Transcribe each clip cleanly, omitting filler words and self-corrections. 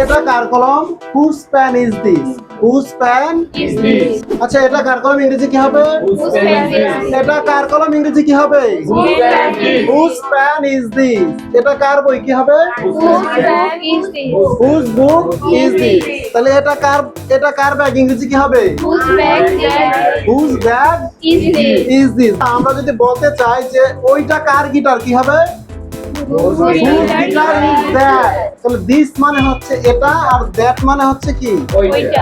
এটা কার কলম? Whose pen is this? Whose pen is this? আচ্ছা, এটা কার কলম ইংরেজি কি হবে? Whose pen is this? এটা কার কলম ইংরেজি কি হবে? Whose pen is this? Whose pen is this? এটা কার বই কি হবে? Whose bag is this? Whose book is this? তাহলে এটা কার ব্যাগ ইংরেজি কি হবে? Whose bag Whose bag is this? is this? আমরা যদি বলতে চাই যে ওইটা কার গিটার কি হবে? Whose guitar is that? তাহলে this মানে হচ্ছে এটা আর that মানে হচ্ছে কি?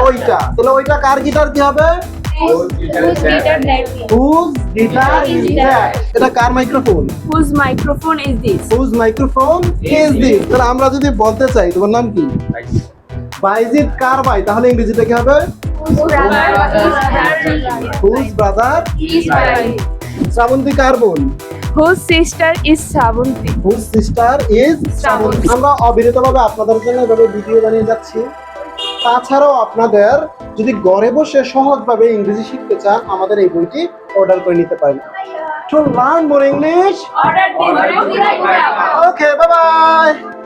ওইটা। তাহলে ওইটা কার গিটার কি হবে? Whose guitar that is? Whose guitar is that? এটা কার microphone? Whose microphone is this? Whose microphone is this? তাহলে আমরা যদি বলতে চাই তোমার নাম কি? বাইজিদ কার ভাই? তাহলে ইংরেজিতে কি হবে? Whose brother is Whose brother? right? Srabanti কার বোন? Whose sister is Sravanti? Whose sister is Srabanti? আমরা অবিরতভাবে আপনাদের জন্য এভাবে ভিডিও বানিয়ে যাচ্ছি। তাছাড়াও আপনাদের যদি ঘরে বসে সহজভাবে ইংরেজি শিখতে চান, আমাদের এই বইটি অর্ডার করে নিতে পারেন। To learn more English, Order this. okay, bye bye.